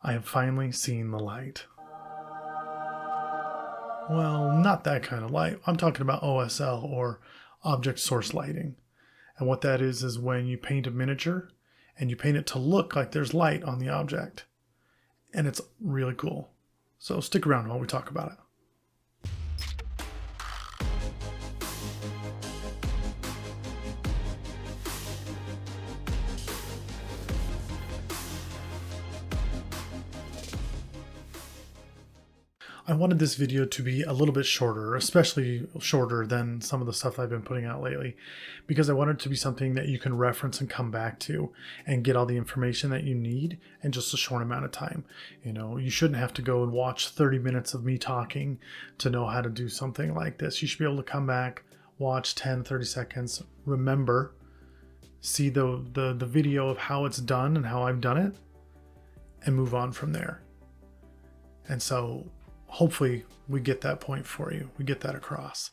I have finally seen the light. Well, not that kind of light. I'm talking about OSL, or object source lighting. And what that is when you paint a miniature and you paint it to look like there's light on the object. And it's really cool. So stick around while we talk about it. I wanted this video to be a little bit shorter, especially shorter than some of the stuff I've been putting out lately, because I wanted it to be something that you can reference and come back to and get all the information that you need in just a short amount of time. You know, you shouldn't have to go and watch 30 minutes of me talking to know how to do something like this. You should be able to come back, watch 10, 30 seconds, remember, see the video of how it's done and how I've done it, and move on from there. And so hopefully we get that point for you. We get that across.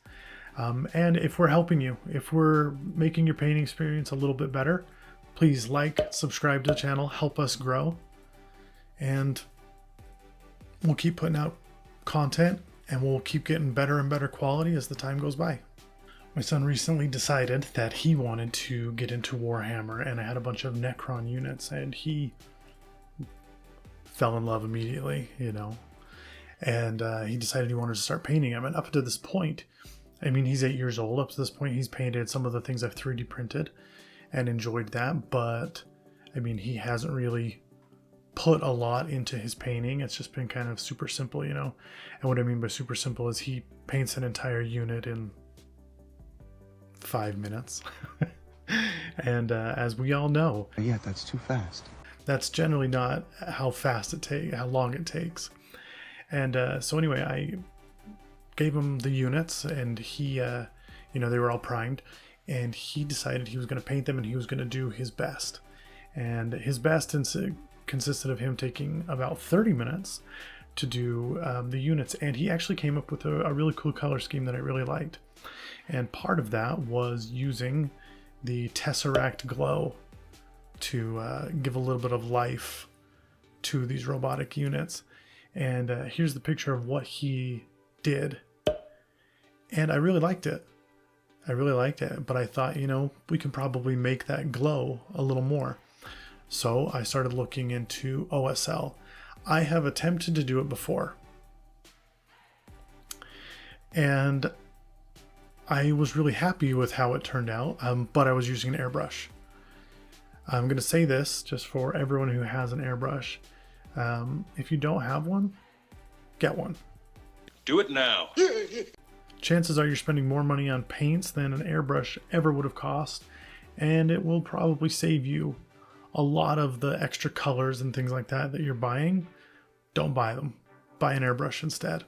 And if we're helping you, if we're making your painting experience a little bit better, please like, subscribe to the channel, help us grow. And we'll keep putting out content, and we'll keep getting better and better quality as the time goes by. My son recently decided that he wanted to get into Warhammer, and I had a bunch of Necron units, and he fell in love immediately, you know. And he decided he wanted to start painting them. And up to this point, I mean, he's 8 years old. Up to this point, he's painted some of the things I've 3D printed and enjoyed that. But, I mean, he hasn't really put a lot into his painting. It's just been kind of super simple, you know. And what I mean by super simple is he paints an entire unit in 5 minutes. And as we all know... Yeah, that's too fast. That's generally not how long it takes. And so anyway, I gave him the units, and he, you know, they were all primed, and he decided he was going to paint them, and he was going to do his best. And his best consisted of him taking about 30 minutes to do the units, and he actually came up with a really cool color scheme that I really liked. And part of that was using the Tesseract glow to give a little bit of life to these robotic units. And here's the picture of what he did. And I really liked it. But I thought, you know, we can probably make that glow a little more. So I started looking into OSL. I have attempted to do it before, and I was really happy with how it turned out, but I was using an airbrush. I'm going to say this just for everyone who has an airbrush. If you don't have one, get one. Do it now. Chances are you're spending more money on paints than an airbrush ever would have cost, and it will probably save you a lot of the extra colors and things like that you're buying. Don't buy them. Buy an airbrush instead.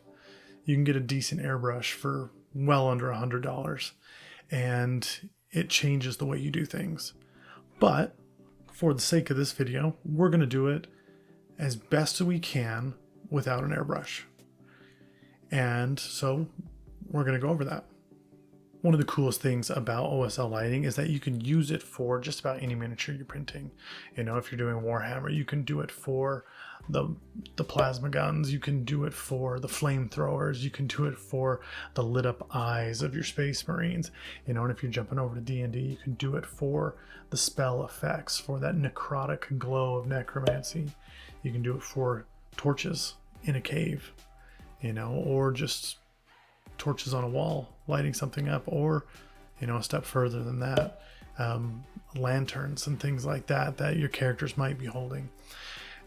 You can get a decent airbrush for well under $100, and it changes the way you do things. But for the sake of this video, we're going to do it as best as we can without an airbrush. And so we're going to go over that. One of the coolest things about OSL lighting is that you can use it for just about any miniature you're printing. You know, if you're doing Warhammer, you can do it for the plasma guns, you can do it for the flamethrowers, you can do it for the lit up eyes of your space marines. You know, and if you're jumping over to D&D, you can do it for the spell effects, for that necrotic glow of necromancy. You can do it for torches in a cave, you know, or just torches on a wall, lighting something up, or, you know, a step further than that, lanterns and things like that your characters might be holding.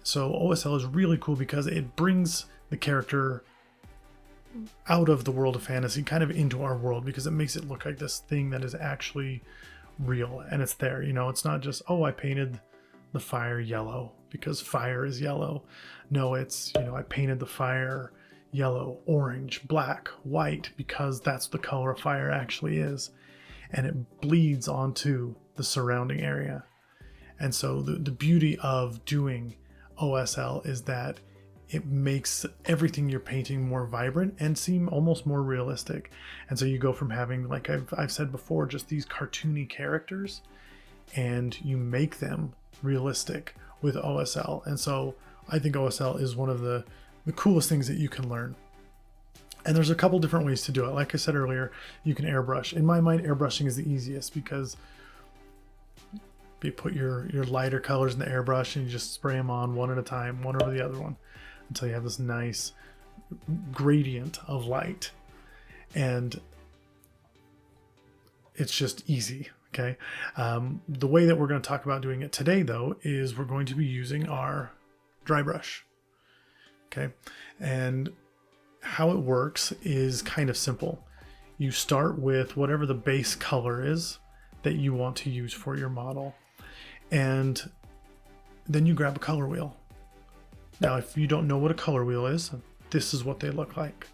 So OSL is really cool because it brings the character out of the world of fantasy, kind of into our world, because it makes it look like this thing that is actually real, and it's there. You know, it's not just, oh, I painted the fire yellow because fire is yellow. No, it's, you know, I painted the fire yellow, orange, black, white, because that's the color of fire actually is, and it bleeds onto the surrounding area. And so the beauty of doing OSL is that it makes everything you're painting more vibrant and seem almost more realistic. And so you go from having, like I've said before, just these cartoony characters, and you make them realistic with OSL. And so I think OSL is one of the coolest things that you can learn. And there's a couple different ways to do it. Like I said earlier, you can airbrush. In my mind, airbrushing is the easiest because you put your lighter colors in the airbrush and you just spray them on one at a time, one over the other one, until you have this nice gradient of light. And it's just easy, okay? The way that we're going to talk about doing it today, though, is we're going to be using our dry brush, okay? And how it works is kind of simple. You start with whatever the base color is that you want to use for your model, and then you grab a color wheel. Now, if you don't know what a color wheel is, this is what they look like.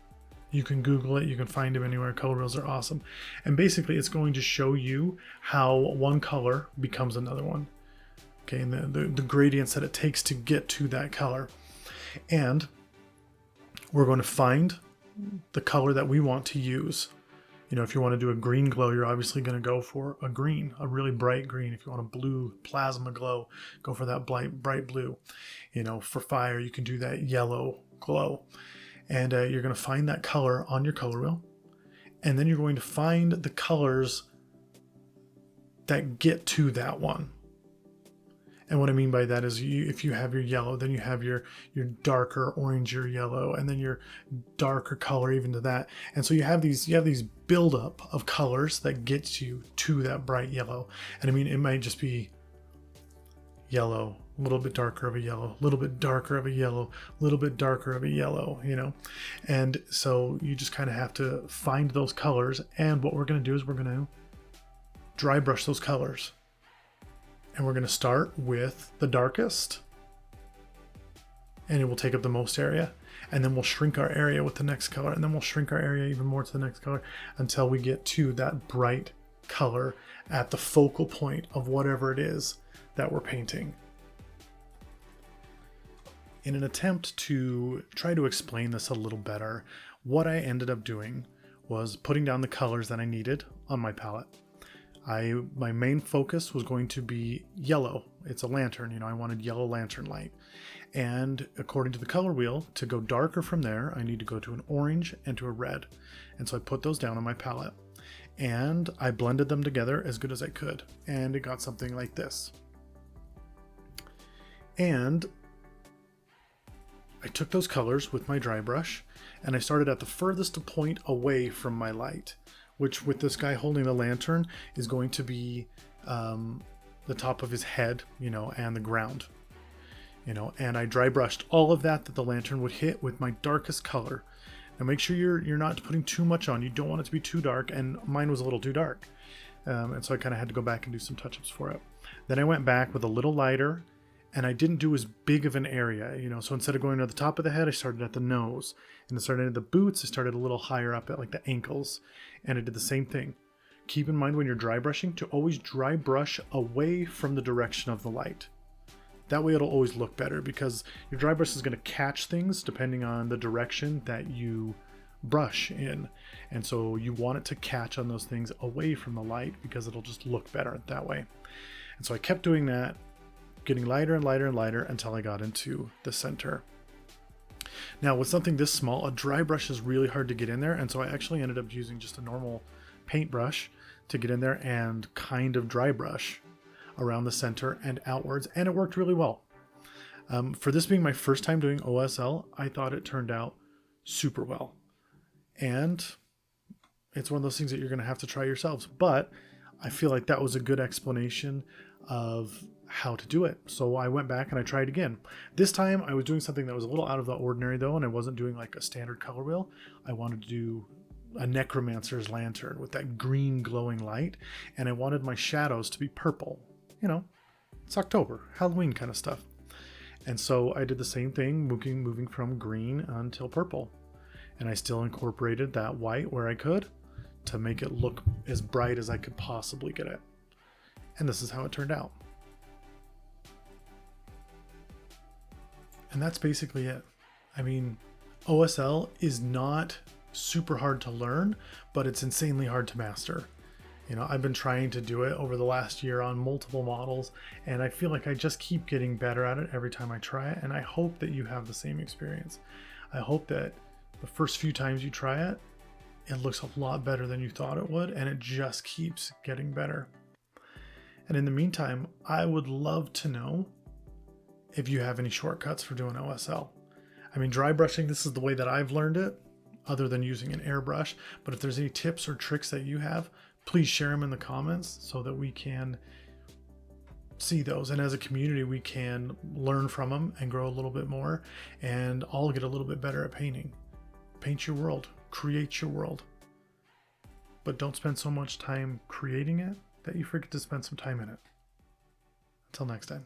You can Google it, you can find them anywhere. Color wheels are awesome. And basically it's going to show you how one color becomes another one. Okay, and the gradients that it takes to get to that color. And we're going to find the color that we want to use. You know, if you want to do a green glow, you're obviously going to go for a green, a really bright green. If you want a blue plasma glow, go for that bright blue. You know, for fire, you can do that yellow glow. And you're going to find that color on your color wheel. And then you're going to find the colors that get to that one. And what I mean by that is if you have your yellow, then you have your darker orange or yellow, and then your darker color even to that. And so you have these buildup of colors that gets you to that bright yellow. And I mean, it might just be yellow, a little bit darker of a yellow, a little bit darker of a yellow, a little bit darker of a yellow, you know. And so you just kind of have to find those colors. And what we're going to do is we're going to dry brush those colors. And we're going to start with the darkest, and it will take up the most area. And then we'll shrink our area with the next color, and then we'll shrink our area even more to the next color until we get to that bright color at the focal point of whatever it is that we're painting. In an attempt to try to explain this a little better, what I ended up doing was putting down the colors that I needed on my palette. My main focus was going to be yellow. It's a lantern, you know, I wanted yellow lantern light. And according to the color wheel, to go darker from there, I need to go to an orange and to a red. And so I put those down on my palette. And I blended them together as good as I could. And it got something like this. And I took those colors with my dry brush, and I started at the furthest point away from my light, which with this guy holding the lantern is going to be the top of his head, you know, and the ground, you know. And I dry brushed all of that the lantern would hit with my darkest color. Now make sure you're not putting too much on. You don't want it to be too dark, and mine was a little too dark. And so I kind of had to go back and do some touch-ups for it. Then I went back with a little lighter, and I didn't do as big of an area, you know. So instead of going to the top of the head, I started at the nose. And I started at the boots, I started a little higher up at like the ankles. And I did the same thing. Keep in mind when you're dry brushing to always dry brush away from the direction of the light. That way it'll always look better, because your dry brush is going to catch things depending on the direction that you brush in. And so you want it to catch on those things away from the light, because it'll just look better that way. And so I kept doing that, getting lighter and lighter and lighter until I got into the center. Now with something this small, a dry brush is really hard to get in there, and so I actually ended up using just a normal paintbrush to get in there and kind of dry brush around the center and outwards, and it worked really well. For this being my first time doing OSL, I thought it turned out super well. And it's one of those things that you're going to have to try yourselves, but I feel like that was a good explanation of how to do it. So I went back and I tried again. This time I was doing something that was a little out of the ordinary though, and I wasn't doing like a standard color wheel. I wanted to do a necromancer's lantern with that green glowing light, and I wanted my shadows to be purple. You know, it's October, Halloween kind of stuff. And so I did the same thing, moving from green until purple. And I still incorporated that white where I could to make it look as bright as I could possibly get it. And this is how it turned out. And that's basically it. I mean, OSL is not super hard to learn, but it's insanely hard to master. You know, I've been trying to do it over the last year on multiple models, and I feel like I just keep getting better at it every time I try it, and I hope that you have the same experience. I hope that the first few times you try it, it looks a lot better than you thought it would, and it just keeps getting better. And in the meantime, I would love to know if you have any shortcuts for doing OSL. I mean, dry brushing, this is the way that I've learned it, other than using an airbrush. But if there's any tips or tricks that you have, please share them in the comments so that we can see those. And as a community, we can learn from them and grow a little bit more and all get a little bit better at painting. Paint your world, create your world. But don't spend so much time creating it that you forget to spend some time in it. Until next time.